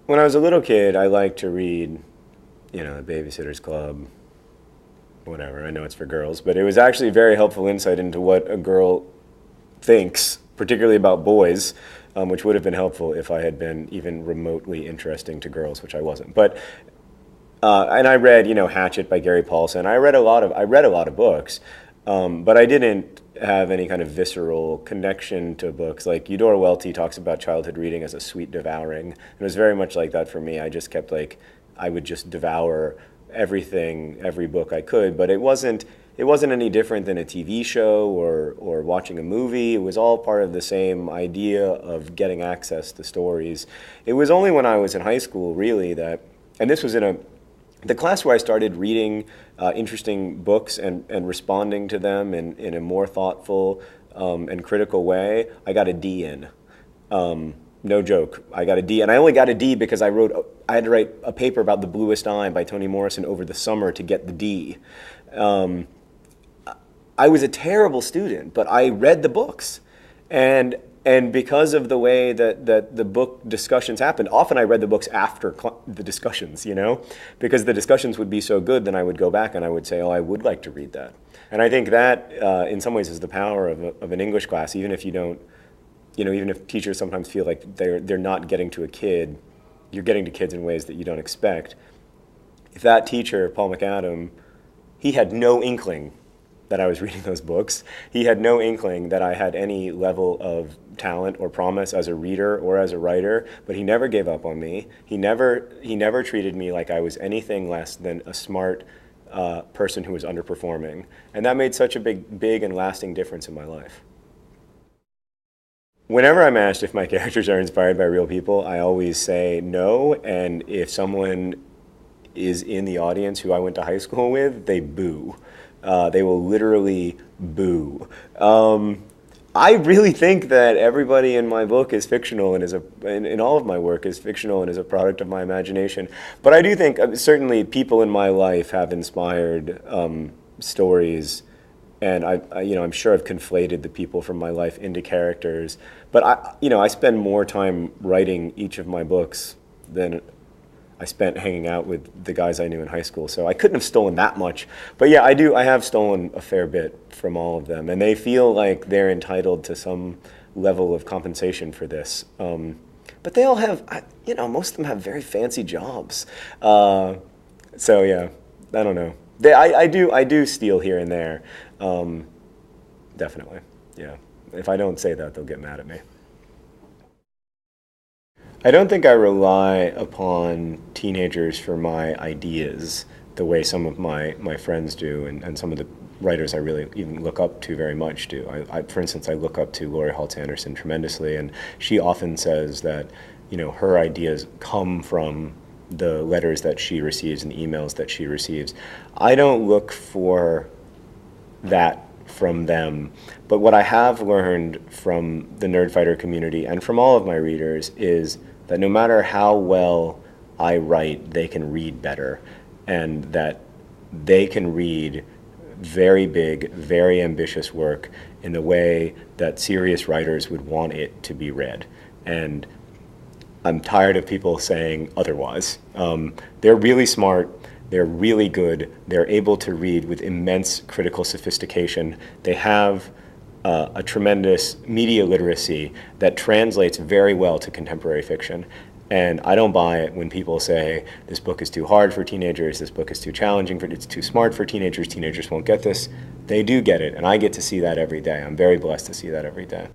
When I was a little kid, I liked to read, The Babysitter's Club, whatever. I know it's for girls, but it was actually very helpful insight into what a girl thinks, particularly about boys, which would have been helpful if I had been even remotely interesting to girls, which I wasn't. But and I read, Hatchet by Gary Paulson. I read a lot of books, but I didn't have any kind of visceral connection to books. Like Eudora Welty talks about childhood reading as a sweet devouring. It was very much like that for me. I just kept I would just devour everything, every book I could. But it wasn't any different than a TV show or watching a movie. It was all part of the same idea of getting access to stories. It was only when I was in high school, really, and this was in the class where I started reading interesting books and responding to them in a more thoughtful and critical way. I got a D in. No joke. I got a D, and I only got a D because I had to write a paper about The Bluest Eye by Toni Morrison over the summer to get the D. I was a terrible student, but I read the books. And because of the way that the book discussions happened, often I read the books after the discussions, because the discussions would be so good, then I would go back and I would say, oh, I would like to read that. And I think that, in some ways, is the power of an English class, even if you don't, even if teachers sometimes feel like they're not getting to a kid, you're getting to kids in ways that you don't expect. If that teacher, Paul McAdam, he had no inkling that I was reading those books. He had no inkling that I had any level of talent or promise as a reader or as a writer, but he never gave up on me. He never treated me like I was anything less than a smart person who was underperforming. And that made such a big and lasting difference in my life. Whenever I'm asked if my characters are inspired by real people, I always say no, and if someone is in the audience who I went to high school with, they boo. They will literally boo. I really think that everybody in my book is fictional and in all of my work is fictional and is a product of my imagination. But I do think certainly people in my life have inspired stories, and I'm sure I've conflated the people from my life into characters. But I spend more time writing each of my books than I spent hanging out with the guys I knew in high school, so I couldn't have stolen that much. But yeah, I have stolen a fair bit from all of them, and they feel like they're entitled to some level of compensation for this. But they all have, most of them have very fancy jobs. So yeah, I don't know. I do steal here and there, definitely, yeah. If I don't say that, they'll get mad at me. I don't think I rely upon teenagers for my ideas the way some of my friends do, and some of the writers I really even look up to very much do. For instance, I look up to Laurie Halse Anderson tremendously, and she often says that her ideas come from the letters that she receives and the emails that she receives. I don't look for that from them. But what I have learned from the Nerdfighter community and from all of my readers is that no matter how well I write, they can read better, and that they can read very big, very ambitious work in the way that serious writers would want it to be read. And I'm tired of people saying otherwise. They're really smart. They're really good. They're able to read with immense critical sophistication. They have a tremendous media literacy that translates very well to contemporary fiction. And I don't buy it when people say, this book is too hard for teenagers, this book is too challenging, it's too smart for teenagers won't get this. They do get it, and I get to see that every day. I'm very blessed to see that every day.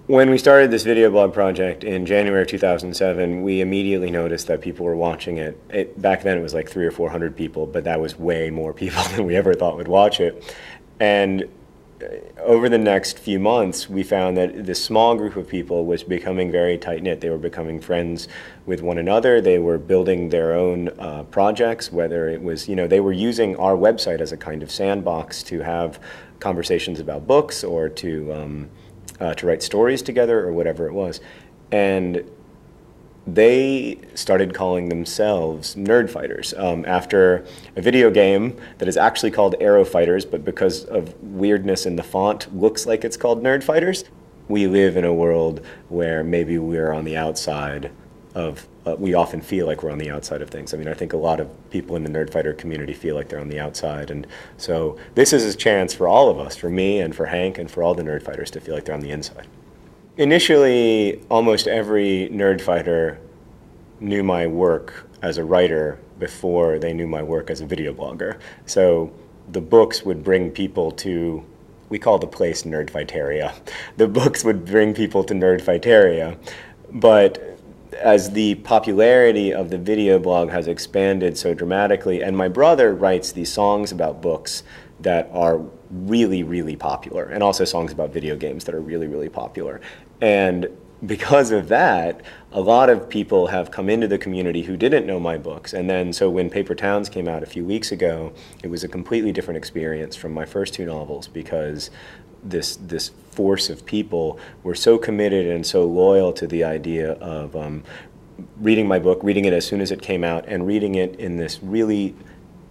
When we started this video blog project in January of 2007, we immediately noticed that people were watching it. Back then it was like 300 or 400 people, but that was way more people than we ever thought would watch it. And over the next few months, we found that this small group of people was becoming very tight-knit. They were becoming friends with one another. They were building their own projects, whether it was, they were using our website as a kind of sandbox to have conversations about books or to write stories together or whatever it was. And they started calling themselves Nerdfighters after a video game that is actually called Arrow Fighters, but because of weirdness in the font, looks like it's called Nerdfighters. We live in a world where maybe we're on the outside we often feel like we're on the outside of things. I mean, I think a lot of people in the Nerdfighter community feel like they're on the outside, and so this is a chance for all of us, for me and for Hank and for all the Nerdfighters to feel like they're on the inside. Initially, almost every Nerdfighter knew my work as a writer before they knew my work as a video blogger. So the books would bring people to, we call the place Nerdfighteria. The books would bring people to Nerdfighteria, but as the popularity of the video blog has expanded so dramatically, and my brother writes these songs about books that are really, really popular, and also songs about video games that are really, really popular. And because of that, a lot of people have come into the community who didn't know my books. And then, so when Paper Towns came out a few weeks ago, it was a completely different experience from my first two novels, because this force of people were so committed and so loyal to the idea of reading my book, reading it as soon as it came out, and reading it in this really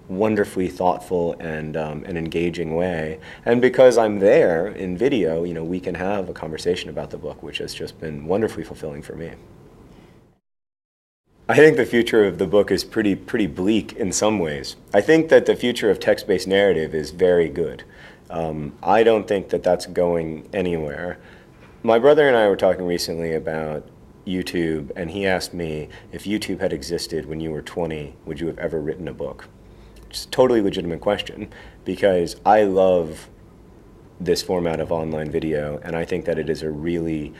wonderfully thoughtful and an engaging way. And because I'm there in video, you know, we can have a conversation about the book, which has just been wonderfully fulfilling for me. I think the future of the book is pretty bleak in some ways. I think that the future of text-based narrative is very good. I don't think that that's going anywhere. My brother and I were talking recently about YouTube, and he asked me, if YouTube had existed when you were 20, would you have ever written a book? It's a totally legitimate question, because I love this format of online video, and I think that it is a really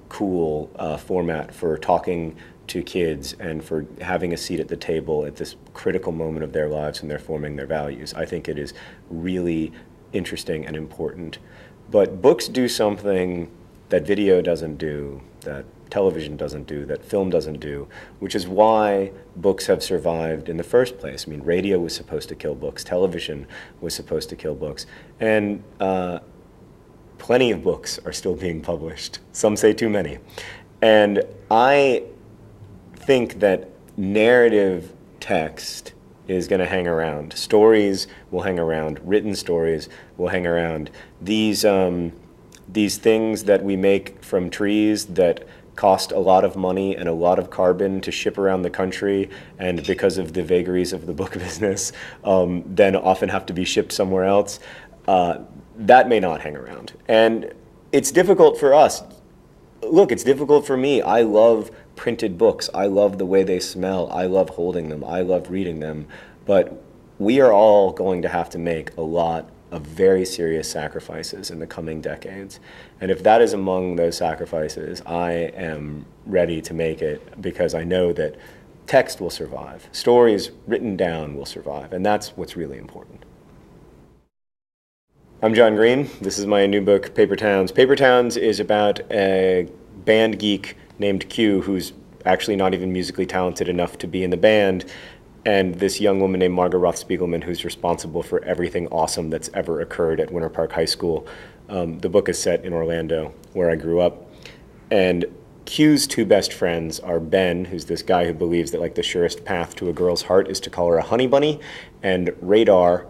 cool format for talking to kids and for having a seat at the table at this critical moment of their lives when they're forming their values. I think it is really interesting and important. But books do something that video doesn't do, that television doesn't do, that film doesn't do, which is why books have survived in the first place. I mean, radio was supposed to kill books, television was supposed to kill books, and plenty of books are still being published. Some say too many. And I think that narrative text is going to hang around. Stories will hang around. Written stories will hang around. These things that we make from trees that cost a lot of money and a lot of carbon to ship around the country, and because of the vagaries of the book business, then often have to be shipped somewhere else, that may not hang around. And it's difficult for us. Look, it's difficult for me. I love printed books. I love the way they smell. I love holding them. I love reading them. But we are all going to have to make a lot of very serious sacrifices in the coming decades. And if that is among those sacrifices, I am ready to make it, because I know that text will survive. Stories written down will survive. And that's what's really important. I'm John Green. This is my new book, Paper Towns. Paper Towns is about a band geek named Q, who's actually not even musically talented enough to be in the band, and this young woman named Margot Roth Spiegelman, who's responsible for everything awesome that's ever occurred at Winter Park High School. The book is set in Orlando, where I grew up. And Q's two best friends are Ben, who's this guy who believes that like the surest path to a girl's heart is to call her a honey bunny, and Radar,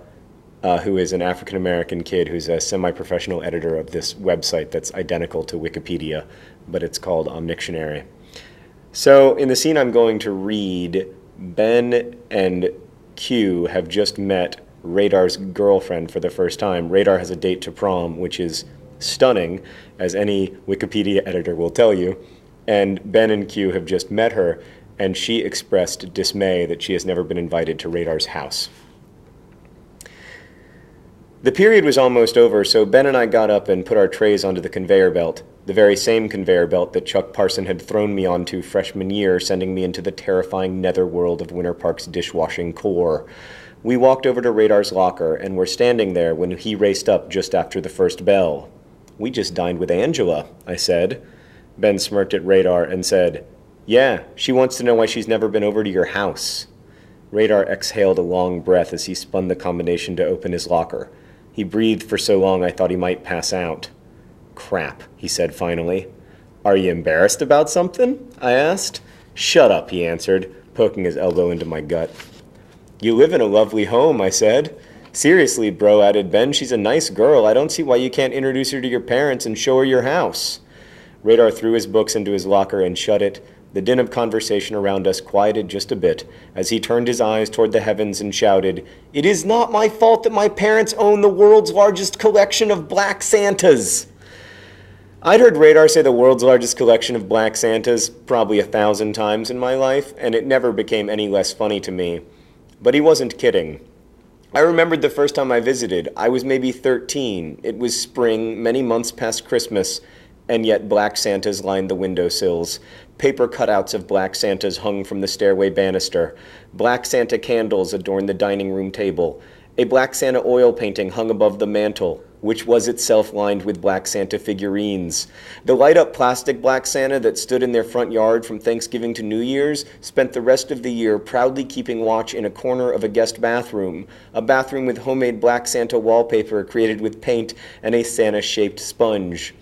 who is an African-American kid who's a semi-professional editor of this website that's identical to Wikipedia, but it's called Omnictionary. So in the scene I'm going to read, Ben and Q have just met Radar's girlfriend for the first time. Radar has a date to prom, which is stunning, as any Wikipedia editor will tell you. And Ben and Q have just met her, and she expressed dismay that she has never been invited to Radar's house. The period was almost over, so Ben and I got up and put our trays onto the conveyor belt, the very same conveyor belt that Chuck Parson had thrown me onto freshman year, sending me into the terrifying netherworld of Winter Park's dishwashing core. We walked over to Radar's locker and were standing there when he raced up just after the first bell. "We just dined with Angela," I said. Ben smirked at Radar and said, "Yeah, she wants to know why she's never been over to your house." Radar exhaled a long breath as he spun the combination to open his locker. He breathed for so long I thought he might pass out. "Crap," he said finally. "Are you embarrassed about something?" I asked. "Shut up," he answered, poking his elbow into my gut. "You live in a lovely home," I said. "Seriously, bro," added Ben, "she's a nice girl. I don't see why you can't introduce her to your parents and show her your house." Radar threw his books into his locker and shut it, The din of conversation around us quieted just a bit as he turned his eyes toward the heavens and shouted, "It is not my fault that my parents own the world's largest collection of Black Santas." I'd heard Radar say the world's largest collection of Black Santas probably 1,000 times in my life, and it never became any less funny to me. But he wasn't kidding. I remembered the first time I visited. I was maybe 13. It was spring, many months past Christmas, and yet Black Santas lined the windowsills. Paper cutouts of Black Santas hung from the stairway banister. Black Santa candles adorned the dining room table. A Black Santa oil painting hung above the mantel, which was itself lined with Black Santa figurines. The light-up plastic Black Santa that stood in their front yard from Thanksgiving to New Year's spent the rest of the year proudly keeping watch in a corner of a guest bathroom, a bathroom with homemade Black Santa wallpaper created with paint and a Santa-shaped sponge.